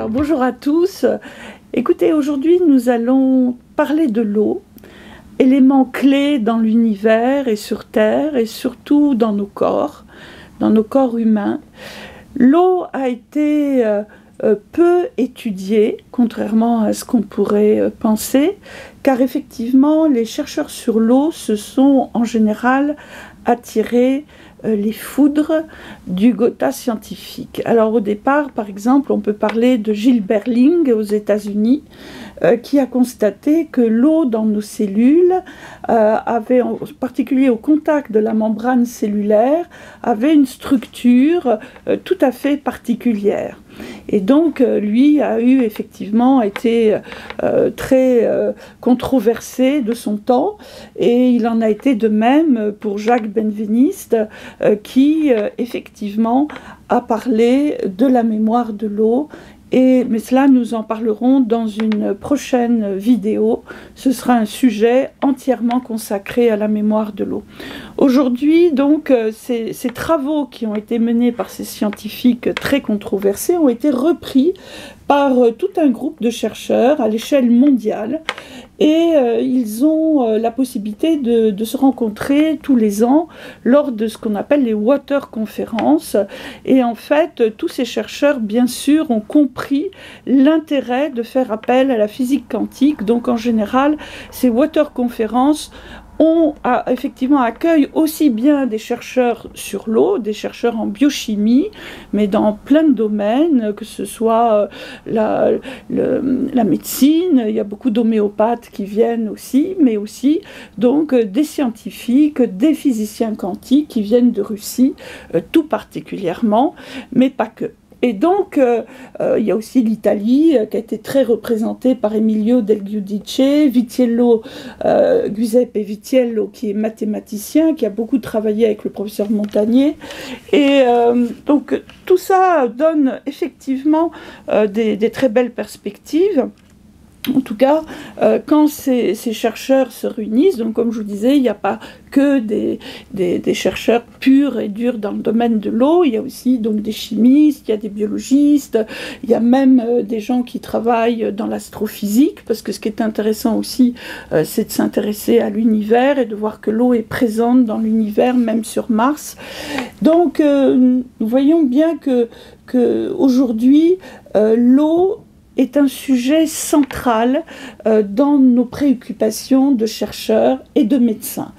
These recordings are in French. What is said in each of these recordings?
Alors bonjour à tous. Écoutez, aujourd'hui nous allons parler de l'eau, élément clé dans l'univers et sur Terre et surtout dans nos corps humains. L'eau a été peu étudiée, contrairement à ce qu'on pourrait penser, car effectivement les chercheurs sur l'eau se sont en général attirés les foudres du Gotha scientifique. Alors au départ, par exemple, on peut parler de Gilles Berling aux États-Unis, qui a constaté que l'eau dans nos cellules avait, en particulier au contact de la membrane cellulaire, avait une structure tout à fait particulière. Et donc, lui a eu effectivement été très controversé de son temps, et il en a été de même pour Jacques Benveniste, qui effectivement a parlé de la mémoire de l'eau. Mais cela, nous en parlerons dans une prochaine vidéo. Ce sera un sujet entièrement consacré à la mémoire de l'eau. Aujourd'hui, donc, ces travaux qui ont été menés par ces scientifiques très controversés ont été repris par tout un groupe de chercheurs à l'échelle mondiale. Et ils ont la possibilité de se rencontrer tous les ans lors de ce qu'on appelle les Water Conferences. Et en fait, tous ces chercheurs, bien sûr, ont compris l'intérêt de faire appel à la physique quantique. Donc en général, ces Water Conferences effectivement accueille aussi bien des chercheurs sur l'eau, des chercheurs en biochimie, mais dans plein de domaines, que ce soit la médecine, il y a beaucoup d'homéopathes qui viennent aussi, mais aussi donc des scientifiques, des physiciens quantiques qui viennent de Russie, tout particulièrement, mais pas que. Et donc, il y a aussi l'Italie qui a été très représentée par Emilio Del Giudice, Giuseppe Vitiello, qui est mathématicien, qui a beaucoup travaillé avec le professeur Montagnier. Et donc, tout ça donne effectivement des très belles perspectives. En tout cas, quand ces chercheurs se réunissent, donc comme je vous disais, il n'y a pas que des chercheurs purs et durs dans le domaine de l'eau, il y a aussi donc des chimistes, il y a des biologistes, il y a même des gens qui travaillent dans l'astrophysique, parce que ce qui est intéressant aussi, c'est de s'intéresser à l'univers et de voir que l'eau est présente dans l'univers, même sur Mars. Donc, nous voyons bien que aujourd'hui, l'eau est un sujet central dans nos préoccupations de chercheurs et de médecins.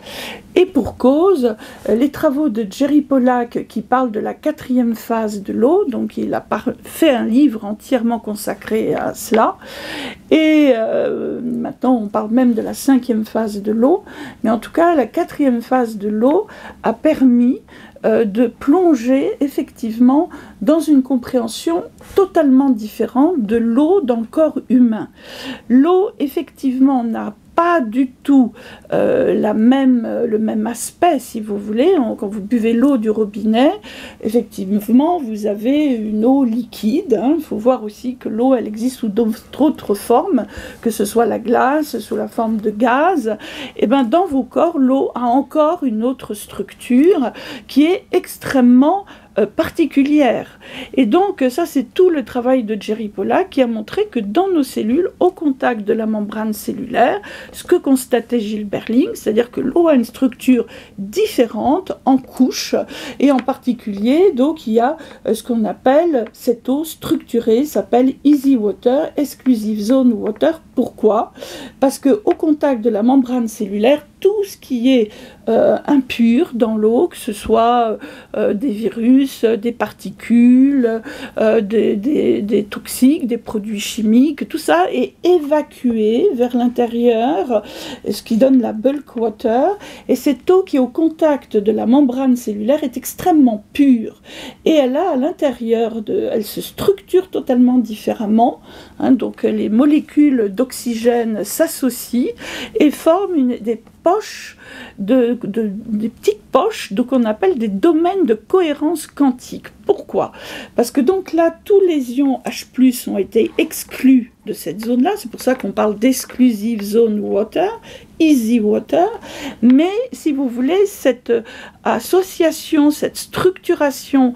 Et pour cause, les travaux de Jerry Pollack qui parlent de la 4e phase de l'eau, donc il a fait un livre entièrement consacré à cela, et maintenant on parle même de la 5e phase de l'eau, mais en tout cas la 4e phase de l'eau a permis de plonger effectivement dans une compréhension totalement différente de l'eau dans le corps humain. L'eau, effectivement, n'a pas du tout le même aspect, si vous voulez. Quand vous buvez l'eau du robinet, effectivement, vous avez une eau liquide. Il faut voir aussi que l'eau, elle existe sous d'autres formes, que ce soit la glace, sous la forme de gaz. Et bien, dans vos corps, l'eau a encore une autre structure qui est extrêmement particulière. Et donc ça, c'est tout le travail de Jerry Pollack qui a montré que dans nos cellules, au contact de la membrane cellulaire, ce que constatait Gilles Berling, c'est-à-dire que l'eau a une structure différente en couches, et en particulier, donc il y a ce qu'on appelle cette eau structurée, s'appelle Easy Water, Exclusive Zone Water. Pourquoi? Parce qu'au contact de la membrane cellulaire, tout ce qui est impur dans l'eau, que ce soit des virus, des particules, des toxiques, des produits chimiques, tout ça est évacué vers l'intérieur, ce qui donne la bulk water, et cette eau qui est au contact de la membrane cellulaire est extrêmement pure, et elle a à l'intérieur, elle se structure totalement différemment, donc les molécules d'oxygène s'associent et forment des poches, des petites poches, donc on appelle des domaines de cohérence quantique. Pourquoi? Parce que donc là, tous les ions H+ ont été exclus de cette zone-là. C'est pour ça qu'on parle d'exclusive zone water, easy water. Mais si vous voulez, cette association, cette structuration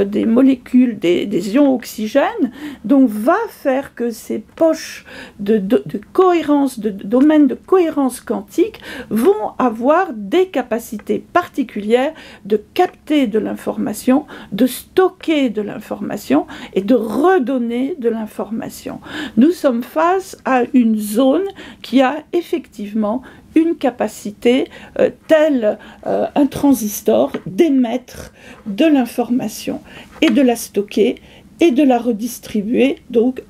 des molécules, des ions oxygène, donc va faire que ces poches de cohérence, de domaines de cohérence quantique vont avoir des capacités particulières de capter de l'information, de stocker de l'information et de redonner de l'information. Nous sommes face à une zone qui a effectivement une capacité, telle un transistor, d'émettre de l'information et de la stocker et de la redistribuer, donc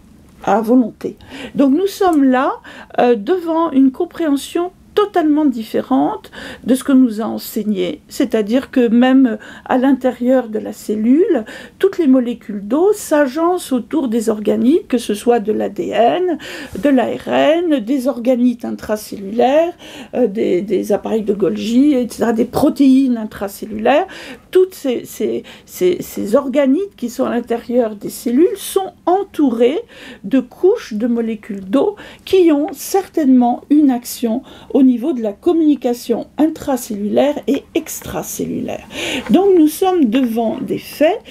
à volonté. Donc nous sommes là devant une compréhension totalement différente de ce que nous a enseigné, c'est-à-dire que même à l'intérieur de la cellule, toutes les molécules d'eau s'agencent autour des organites, que ce soit de l'ADN, de l'ARN, des organites intracellulaires, des appareils de Golgi, etc., des protéines intracellulaires. Toutes ces organites qui sont à l'intérieur des cellules sont entourées de couches de molécules d'eau qui ont certainement une action au niveau de la communication intracellulaire et extracellulaire. Donc nous sommes devant des faits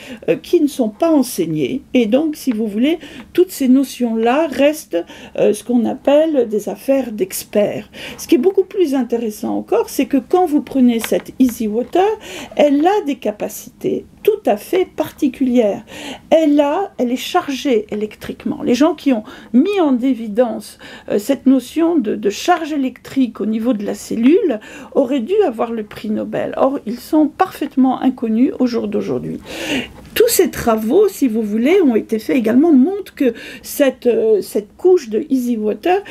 qui ne sont pas enseignés, et donc si vous voulez, toutes ces notions-là restent ce qu'on appelle des affaires d'experts. Ce qui est beaucoup plus intéressant encore, c'est que quand vous prenez cette Easy Water, elle a des capacités tout à fait particulière. Elle est chargée électriquement. Les gens qui ont mis en évidence cette notion de charge électrique au niveau de la cellule auraient dû avoir le prix Nobel. Or, ils sont parfaitement inconnus au jour d'aujourd'hui. Tous ces travaux, si vous voulez, ont été faits également, montrent que cette couche de Easy Water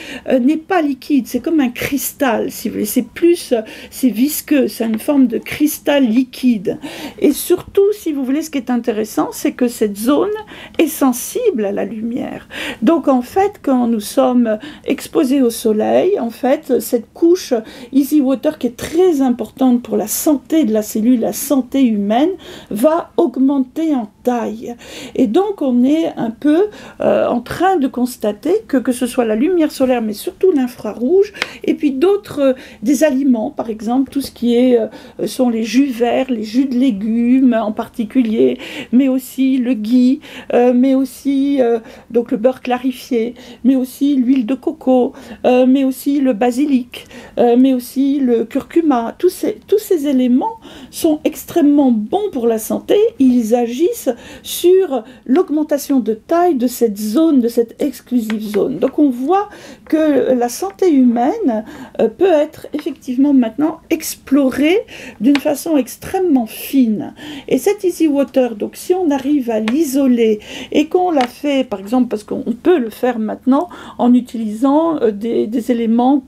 n'est pas liquide, c'est comme un cristal, si vous voulez, c'est visqueux, c'est une forme de cristal liquide. Et surtout, si vous voulez, ce qui est intéressant, c'est que cette zone est sensible à la lumière. Donc en fait, quand nous sommes exposés au soleil, en fait, cette couche Easy Water, qui est très importante pour la santé de la cellule, la santé humaine, va augmenter en taille. Et donc on est un peu en train de constater que ce soit la lumière solaire, mais surtout l'infrarouge, et puis d'autres, des aliments, par exemple, tout ce qui sont les jus verts, les jus de légumes en particulier, mais aussi le ghee, mais aussi donc le beurre clarifié, mais aussi l'huile de coco, mais aussi le basilic, mais aussi le curcuma. Tous ces éléments sont extrêmement bons pour la santé. Ils agissent sur l'augmentation de taille de cette zone, de cette exclusive zone. Donc on voit que la santé humaine peut être effectivement maintenant explorée d'une façon extrêmement fine. Et cette Easy Water, donc si on arrive à l'isoler et qu'on la fait, par exemple, parce qu'on peut le faire maintenant en utilisant des éléments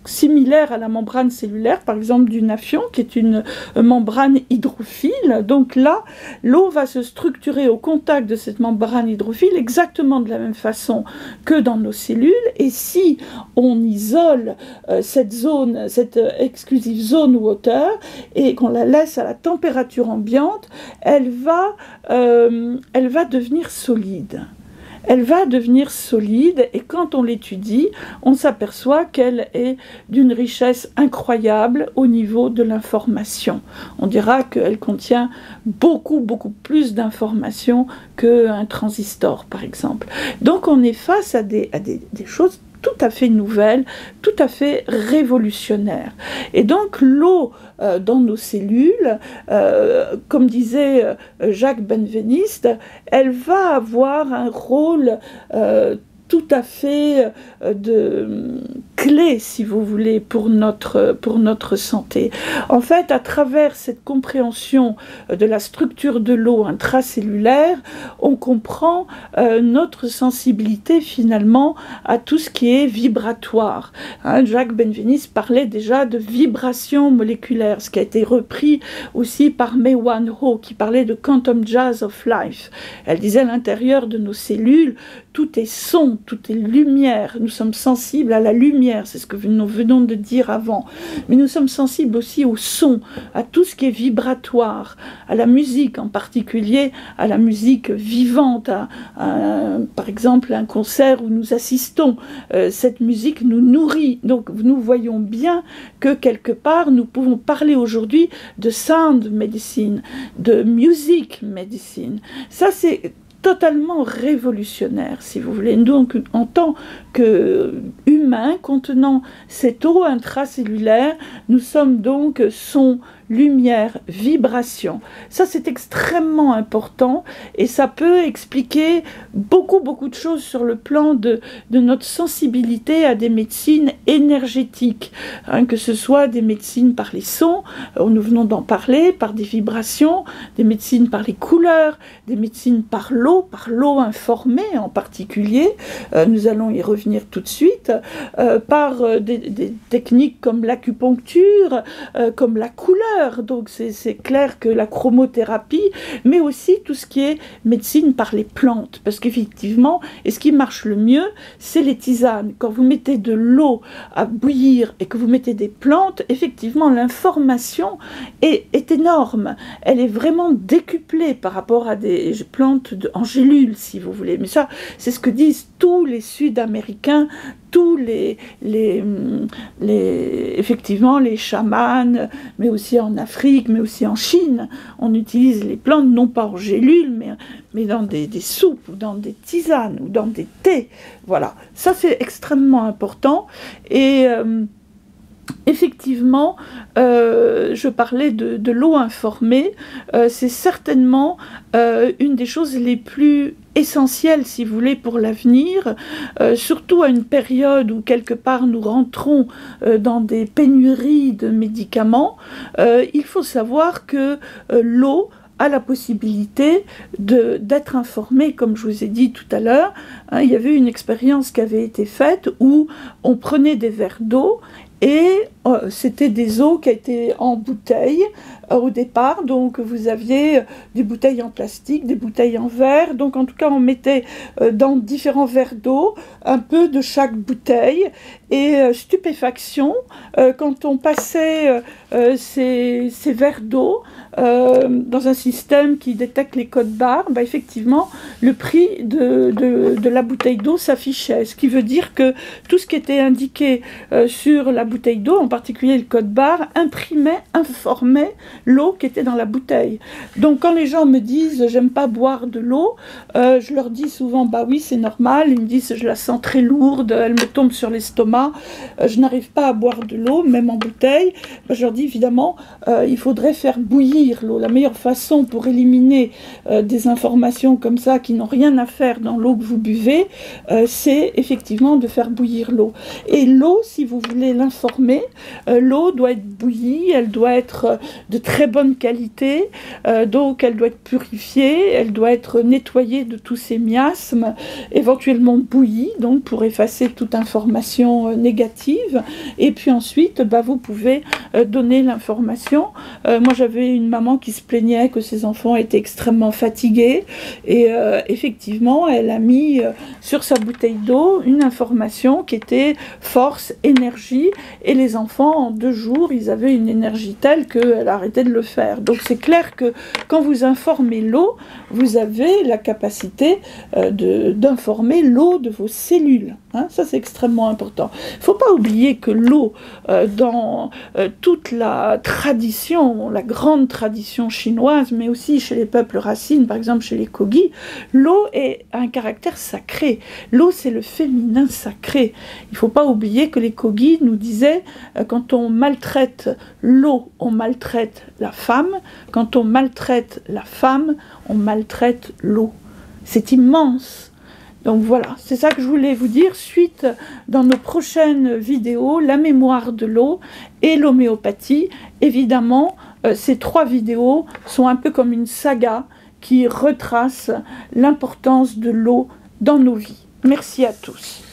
similaire à la membrane cellulaire, par exemple du naphion, qui est une membrane hydrophile. Donc là, l'eau va se structurer au contact de cette membrane hydrophile exactement de la même façon que dans nos cellules. Et si on isole cette zone, cette exclusive zone water, et qu'on la laisse à la température ambiante, elle va devenir solide. Elle va devenir solide, et quand on l'étudie, on s'aperçoit qu'elle est d'une richesse incroyable au niveau de l'information. On dira qu'elle contient beaucoup plus d'informations qu'un transistor, par exemple. Donc on est face à des choses tout à fait nouvelles, tout à fait révolutionnaires. Et donc l'eau dans nos cellules, comme disait Jacques Benveniste, elle va avoir un rôle tout à fait de clé, si vous voulez, pour notre santé. En fait, à travers cette compréhension de la structure de l'eau intracellulaire, on comprend notre sensibilité finalement à tout ce qui est vibratoire. Jacques Benveniste parlait déjà de vibration moléculaire, ce qui a été repris aussi par Mae Wan Ho, qui parlait de quantum jazz of life. Elle disait à l'intérieur de nos cellules, tout est son, tout est lumière. Nous sommes sensibles à la lumière lumière, c'est ce que nous venons de dire avant, mais nous sommes sensibles aussi au son, à tout ce qui est vibratoire, à la musique en particulier, à la musique vivante, par exemple un concert où nous assistons, cette musique nous nourrit, donc nous voyons bien que quelque part nous pouvons parler aujourd'hui de sound medicine, de music medicine. Ça c'est totalement révolutionnaire, si vous voulez. Donc, en tant qu'humains, contenant cette eau intracellulaire, nous sommes donc son, lumière, vibration. Ça, c'est extrêmement important et ça peut expliquer beaucoup de choses sur le plan de notre sensibilité à des médecines énergétiques, hein, que ce soit des médecines par les sons, nous venons d'en parler, par des vibrations, des médecines par les couleurs, des médecines par l'eau informée en particulier, nous allons y revenir tout de suite, par des techniques comme l'acupuncture, comme la couleur. Donc c'est clair que la chromothérapie, mais aussi tout ce qui est médecine par les plantes, parce qu'effectivement, et ce qui marche le mieux, c'est les tisanes. Quand vous mettez de l'eau à bouillir et que vous mettez des plantes, effectivement, l'information est énorme. Elle est vraiment décuplée par rapport à des plantes en gélules, si vous voulez. Mais ça, c'est ce que disent tous les Sud-Américains, tous effectivement les chamans, mais aussi en Afrique, mais aussi en Chine, on utilise les plantes non pas en gélules, mais dans des soupes, ou dans des tisanes, ou dans des thés. Voilà, ça c'est extrêmement important. Et effectivement, je parlais de l'eau informée, c'est certainement une des choses les plus essentielles, si vous voulez, pour l'avenir, surtout à une période où quelque part nous rentrons dans des pénuries de médicaments. Il faut savoir que l'eau a la possibilité d'être informé, comme je vous ai dit tout à l'heure. Hein, il y avait une expérience qui avait été faite où on prenait des verres d'eau et c'était des eaux qui étaient en bouteille au départ, donc vous aviez des bouteilles en plastique, des bouteilles en verre, donc en tout cas on mettait dans différents verres d'eau un peu de chaque bouteille, et stupéfaction, quand on passait ces verres d'eau dans un système qui détecte les codes barres, bah effectivement le prix de la bouteille d'eau s'affichait, ce qui veut dire que tout ce qui était indiqué sur la bouteille d'eau, en particulier le code barre, informait l'eau qui était dans la bouteille. Donc quand les gens me disent j'aime pas boire de l'eau, je leur dis souvent bah oui c'est normal, ils me disent je la sens très lourde, elle me tombe sur l'estomac, je n'arrive pas à boire de l'eau, même en bouteille. Je leur dis évidemment il faudrait faire bouillir l'eau. La meilleure façon pour éliminer des informations comme ça qui n'ont rien à faire dans l'eau que vous buvez, c'est effectivement de faire bouillir l'eau. Et l'eau, si vous voulez l'informer, l'eau doit être bouillie, elle doit être de très bonne qualité, donc elle doit être purifiée, elle doit être nettoyée de tous ces miasmes, éventuellement bouillie, donc pour effacer toute information négative, et puis ensuite bah, vous pouvez donner l'information. Moi j'avais une maman qui se plaignait que ses enfants étaient extrêmement fatigués, et effectivement elle a mis sur sa bouteille d'eau une information qui était force, énergie, et les enfants en 2 jours ils avaient une énergie telle qu'elle arrêtait de le faire. Donc c'est clair que quand vous informez l'eau, vous avez la capacité d'informer l'eau de vos cellules. Hein, ça c'est extrêmement important. Il ne faut pas oublier que l'eau, dans toute la tradition, la grande tradition chinoise, mais aussi chez les peuples racines, par exemple chez les Kogi, l'eau a un caractère sacré. L'eau c'est le féminin sacré. Il ne faut pas oublier que les Kogi nous disaient quand on maltraite l'eau, on maltraite la femme. Quand on maltraite la femme, on maltraite l'eau. C'est immense. Donc voilà, c'est ça que je voulais vous dire. Suite dans nos prochaines vidéos, la mémoire de l'eau et l'homéopathie. Évidemment, ces 3 vidéos sont un peu comme une saga qui retrace l'importance de l'eau dans nos vies. Merci à tous.